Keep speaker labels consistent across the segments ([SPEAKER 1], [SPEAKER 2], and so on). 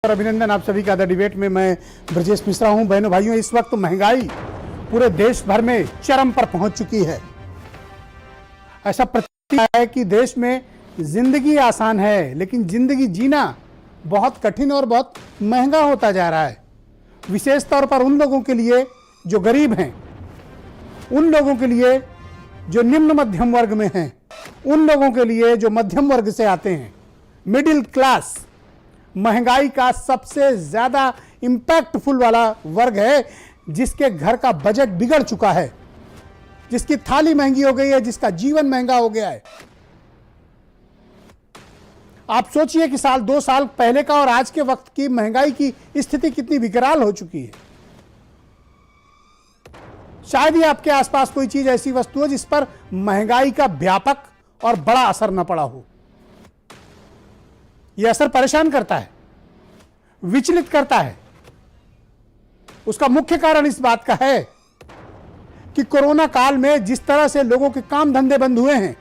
[SPEAKER 1] नमस्कार, अभिनंदन आप सभी का द डिबेट में। मैं ब्रजेश मिश्रा हूं। बहनों भाइयों, इस वक्त महंगाई पूरे देश भर में चरम पर पहुंच चुकी है। ऐसा प्रतीत है कि देश में जिंदगी आसान है, लेकिन जिंदगी जीना बहुत कठिन और बहुत महंगा होता जा रहा है। विशेष तौर पर उन लोगों के लिए जो गरीब हैं, उन लोगों के लिए जो निम्न मध्यम वर्ग में हैं, उन लोगों के लिए जो मध्यम वर्ग से आते हैं, मिडिल क्लास, महंगाई का सबसे ज्यादा इंपैक्टफुल वाला वर्ग है, जिसके घर का बजट बिगड़ चुका है, जिसकी थाली महंगी हो गई है, जिसका जीवन महंगा हो गया है। आप सोचिए कि साल 2 साल पहले का और आज के वक्त की महंगाई की स्थिति कितनी विकराल हो चुकी है। शायद ही आपके आसपास कोई चीज ऐसी वस्तु है जिस पर महंगाई का व्यापक और बड़ा असर न पड़ा हो। यह असर परेशान करता है, विचलित करता है। उसका मुख्य कारण इस बात का है कि कोरोना काल में जिस तरह से लोगों के काम धंधे बंद हुए हैं,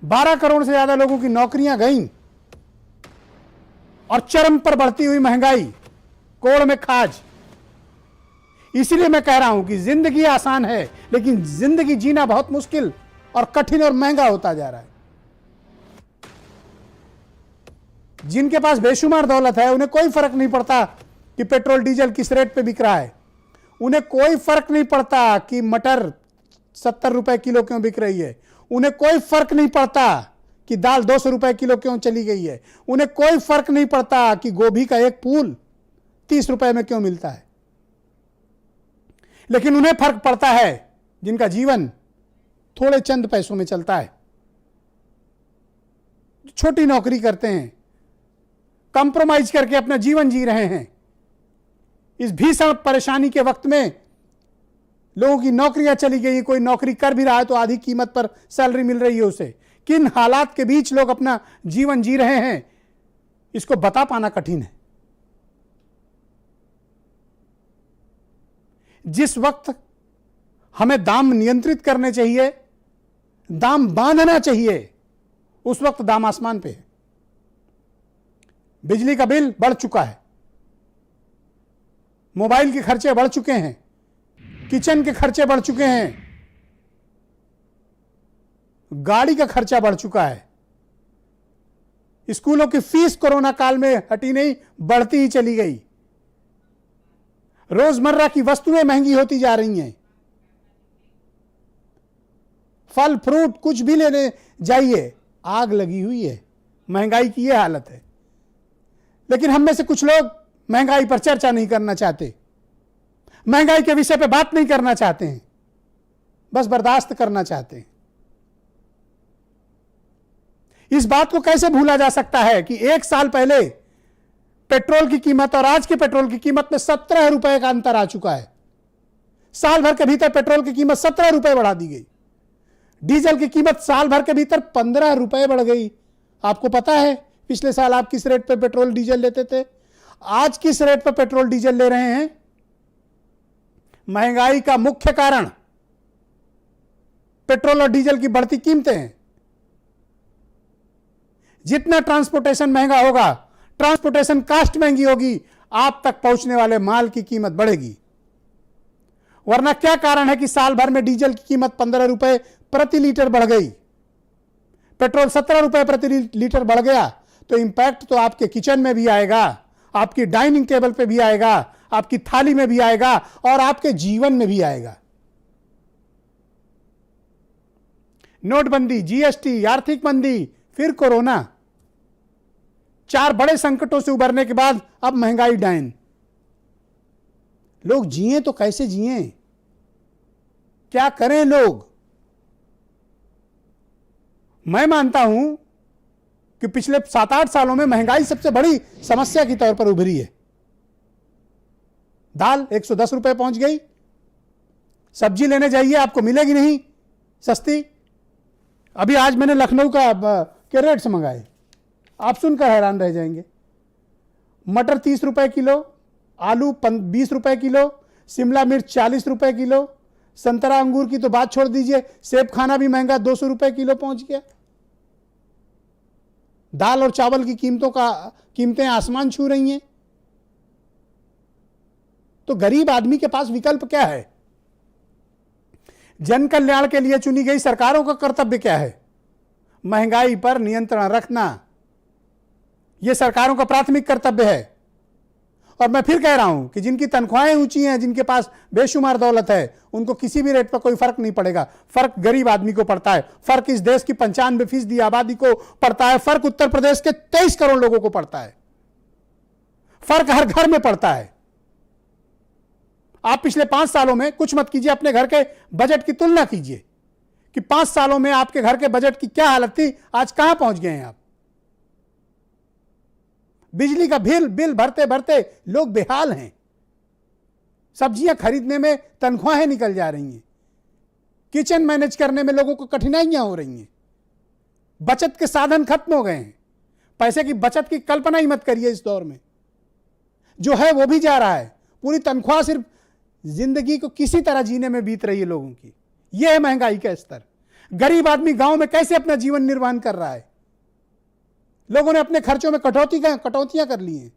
[SPEAKER 1] 12 करोड़ से ज्यादा लोगों की नौकरियां गईं और चरम पर बढ़ती हुई महंगाई, कोड़ में खाज। इसीलिए मैं कह रहा हूं कि जिंदगी आसान है, लेकिन जिंदगी जीना बहुत मुश्किल और कठिन और महंगा होता जा रहा है। जिनके पास बेशुमार दौलत है, उन्हें कोई फर्क नहीं पड़ता कि पेट्रोल डीजल किस रेट पे बिक रहा है। उन्हें कोई फर्क नहीं पड़ता कि मटर 70 रुपए किलो क्यों बिक रही है। उन्हें कोई फर्क नहीं पड़ता कि दाल 200 रुपए किलो क्यों चली गई है। उन्हें कोई फर्क नहीं पड़ता कि गोभी का एक फूल 30 रुपए में क्यों मिलता है। लेकिन उन्हें फर्क पड़ता है जिनका जीवन थोड़े चंद पैसों में चलता है, छोटी नौकरी करते हैं, कंप्रोमाइज करके अपना जीवन जी रहे हैं। इस भीषण परेशानी के वक्त में लोगों की नौकरियां चली गई, कोई नौकरी कर भी रहा है तो आधी कीमत पर सैलरी मिल रही है उसे। किन हालात के बीच लोग अपना जीवन जी रहे हैं, इसको बता पाना कठिन है। जिस वक्त हमें दाम नियंत्रित करने चाहिए, दाम बांधना चाहिए, उस वक्त दाम आसमान पे है। बिजली का बिल बढ़ चुका है, मोबाइल के खर्चे बढ़ चुके हैं, किचन के खर्चे बढ़ चुके हैं, गाड़ी का खर्चा बढ़ चुका है। स्कूलों की फीस कोरोना काल में हटी नहीं, बढ़ती ही चली गई। रोजमर्रा की वस्तुएं महंगी होती जा रही हैं। फल फ्रूट कुछ भी लेने जाइए, आग लगी हुई है। महंगाई की यह हालत है। लेकिन हम में से कुछ लोग महंगाई पर चर्चा नहीं करना चाहते, महंगाई के विषय पर बात नहीं करना चाहते हैं, बस बर्दाश्त करना चाहते हैं। इस बात को कैसे भूला जा सकता है कि 1 साल पहले पेट्रोल की कीमत और आज के पेट्रोल की कीमत में 17 रुपए का अंतर आ चुका है। साल भर के भीतर पेट्रोल की कीमत 17 रुपए बढ़ा दी गई। डीजल की कीमत साल भर के भीतर 15 रुपए बढ़ गई। आपको पता है पिछले साल आप किस रेट पर पेट्रोल डीजल लेते थे, आज किस रेट पर पेट्रोल डीजल ले रहे हैं? महंगाई का मुख्य कारण पेट्रोल और डीजल की बढ़ती कीमतें हैं। जितना ट्रांसपोर्टेशन महंगा होगा, ट्रांसपोर्टेशन कास्ट महंगी होगी, आप तक पहुंचने वाले माल की कीमत बढ़ेगी। वरना क्या कारण है कि साल भर में डीजल की कीमत 15 रुपए प्रति लीटर बढ़ गई, पेट्रोल 17 रुपए प्रति लीटर बढ़ गया? तो इंपैक्ट तो आपके किचन में भी आएगा, आपकी डाइनिंग टेबल पे भी आएगा, आपकी थाली में भी आएगा और आपके जीवन में भी आएगा। नोटबंदी, जीएसटी, आर्थिक मंदी, फिर कोरोना, 4 बड़े संकटों से उबरने के बाद अब महंगाई डाइन। लोग जिए तो कैसे जिए, क्या करें लोग? मैं मानता हूं कि पिछले 7-8 सालों में महंगाई सबसे बड़ी समस्या की तौर पर उभरी है। दाल 110 रुपए पहुंच गई, सब्जी लेने जाइए आपको मिलेगी नहीं सस्ती। अभी आज मैंने लखनऊ के रेट्स मंगाए, आप सुनकर हैरान रह जाएंगे। मटर 30 रुपए किलो, आलू 20 रुपए किलो, शिमला मिर्च 40 रुपए किलो, संतरा अंगूर की तो बात छोड़ दीजिए, सेब खाना भी महंगा 200 रुपए किलो पहुंच गया। दाल और चावल की कीमतें आसमान छू रही हैं। तो गरीब आदमी के पास विकल्प क्या है? जन कल्याण के लिए चुनी गई सरकारों का कर्तव्य क्या है? महंगाई पर नियंत्रण रखना, यह सरकारों का प्राथमिक कर्तव्य है। और मैं फिर कह रहा हूं कि जिनकी तनख्वाहें ऊंची हैं, जिनके पास बेशुमार दौलत है, उनको किसी भी रेट पर कोई फर्क नहीं पड़ेगा। फर्क गरीब आदमी को पड़ता है, फर्क इस देश की 95% आबादी को पड़ता है, फर्क उत्तर प्रदेश के 23 करोड़ लोगों को पड़ता है, फर्क हर घर में पड़ता है। आप पिछले 5 सालों में कुछ मत कीजिए, अपने घर के बजट की तुलना कीजिए कि 5 सालों में आपके घर के बजट की क्या हालत थी, आज कहां पहुंच गए हैं आप। बिजली का बिल भरते भरते लोग बेहाल हैं, सब्जियां खरीदने में तनख्वाहें निकल जा रही हैं, किचन मैनेज करने में लोगों को कठिनाइयां हो रही हैं, बचत के साधन खत्म हो गए हैं। पैसे की बचत की कल्पना ही मत करिए इस दौर में। जो है वो भी जा रहा है, पूरी तनख्वाह सिर्फ जिंदगी को किसी तरह जीने में बीत रही है लोगों की। यह है महंगाई का स्तर। गरीब आदमी गांव में कैसे अपना जीवन निर्वाह कर रहा है? लोगों ने अपने खर्चों में कटौतियां कर ली हैं।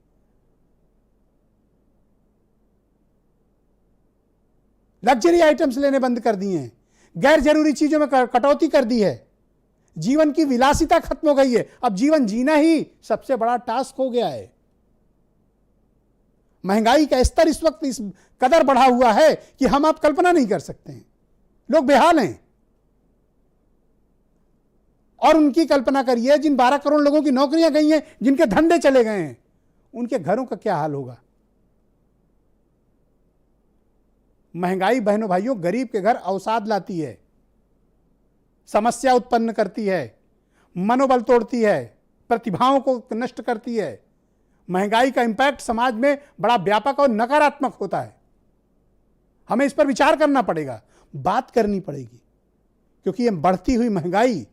[SPEAKER 1] लग्जरी आइटम्स लेने बंद कर दिए हैं, गैर जरूरी चीजों में कटौती कर दी है, जीवन की विलासिता खत्म हो गई है। अब जीवन जीना ही सबसे बड़ा टास्क हो गया है। महंगाई का स्तर इस वक्त इस कदर बढ़ा हुआ है कि हम आप कल्पना नहीं कर सकते हैं। लोग बेहाल हैं। और उनकी कल्पना करिए, जिन 12 करोड़ लोगों की नौकरियां गई हैं, जिनके धंधे चले गए हैं, उनके घरों का क्या हाल होगा। महंगाई बहनों भाइयों गरीब के घर अवसाद लाती है, समस्या उत्पन्न करती है, मनोबल तोड़ती है, प्रतिभाओं को नष्ट करती है। महंगाई का इंपैक्ट समाज में बड़ा व्यापक और नकारात्मक होता है। हमें इस पर विचार करना पड़ेगा, बात करनी पड़ेगी, क्योंकि यह बढ़ती हुई महंगाई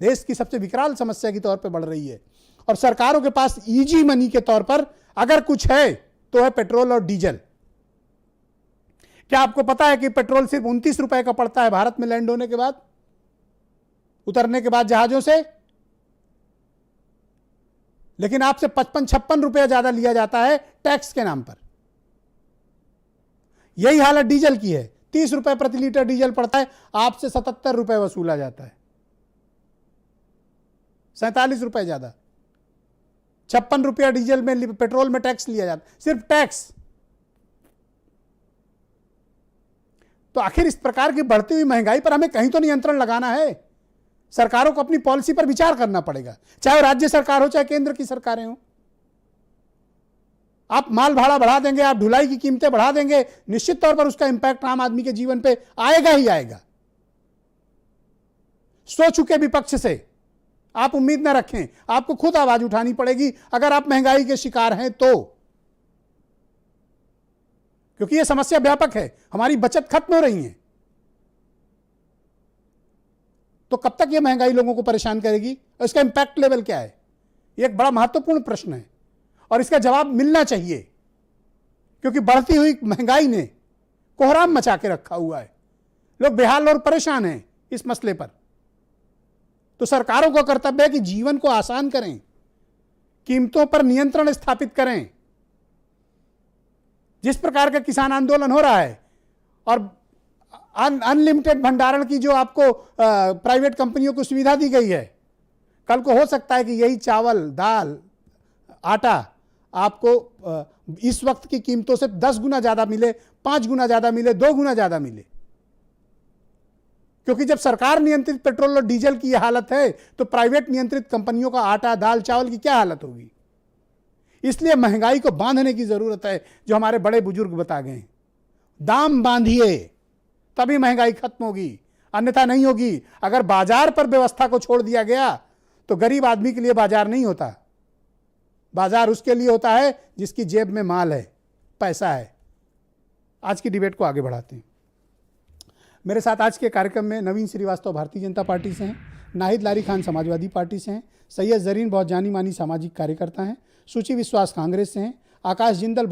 [SPEAKER 1] देश की सबसे विकराल समस्या के तौर पर बढ़ रही है। और सरकारों के पास इजी मनी के तौर पर अगर कुछ है तो है पेट्रोल और डीजल। क्या आपको पता है कि पेट्रोल सिर्फ 29 रुपए का पड़ता है भारत में लैंड होने के बाद, उतरने के बाद जहाजों से, लेकिन आपसे 55-56 रुपया ज्यादा लिया जाता है टैक्स के नाम पर। यही हालत डीजल की है। 30 रुपए प्रति लीटर डीजल पड़ता है, आपसे 77 रुपए वसूला जाता है, 47 रुपए ज्यादा। 56 रुपया डीजल में, पेट्रोल में टैक्स लिया जाता है, सिर्फ टैक्स। तो आखिर इस प्रकार की बढ़ती हुई महंगाई पर हमें कहीं तो नियंत्रण लगाना है। सरकारों को अपनी पॉलिसी पर विचार करना पड़ेगा, चाहे राज्य सरकार हो चाहे केंद्र की सरकारें हो। आप माल भाड़ा बढ़ा देंगे, आप ढुलाई की कीमतें बढ़ा देंगे, निश्चित तौर पर उसका इंपैक्ट आम आदमी के जीवन पे आएगा ही आएगा। सो चुके विपक्ष से आप उम्मीद न रखें, आपको खुद आवाज उठानी पड़ेगी अगर आप महंगाई के शिकार हैं तो, क्योंकि यह समस्या व्यापक है। हमारी बचत खत्म हो रही है, तो कब तक यह महंगाई लोगों को परेशान करेगी और इसका इंपैक्ट लेवल क्या है? यह एक बड़ा महत्वपूर्ण प्रश्न है और इसका जवाब मिलना चाहिए, क्योंकि बढ़ती हुई महंगाई ने कोहराम मचा के रखा हुआ है। लोग बेहाल और परेशान हैं इस मसले पर। तो सरकारों का कर्तव्य है कि जीवन को आसान करें, कीमतों पर नियंत्रण स्थापित करें। जिस प्रकार का किसान आंदोलन हो रहा है और अनलिमिटेड भंडारण की जो आपको प्राइवेट कंपनियों को सुविधा दी गई है, कल को हो सकता है कि यही चावल, दाल, आटा आपको इस वक्त की कीमतों से 10 गुना ज्यादा मिले, 5 गुना ज्यादा मिले, 2 गुना ज्यादा मिले। क्योंकि जब सरकार नियंत्रित पेट्रोल और डीजल की यह हालत है, तो प्राइवेट नियंत्रित कंपनियों का आटा, दाल, चावल की क्या हालत होगी। इसलिए महंगाई को बांधने की जरूरत है, जो हमारे बड़े बुजुर्ग बता गए। दाम बांधिए तभी महंगाई खत्म होगी, अन्यथा नहीं होगी। अगर बाजार पर व्यवस्था को छोड़ दिया गया तो गरीब आदमी के लिए बाजार नहीं होता। बाजार उसके लिए होता है जिसकी जेब में माल है, पैसा है। आज की डिबेट को आगे बढ़ाते हैं। मेरे साथ आज के कार्यक्रम में नवीन श्रीवास्तव भारतीय जनता पार्टी से हैं, नाहिद लारी खान समाजवादी पार्टी से हैं, सैयद जरीन बहुत जानी मानी सामाजिक कार्यकर्ता हैं, सुची विश्वास कांग्रेस से हैं, आकाश जिंदल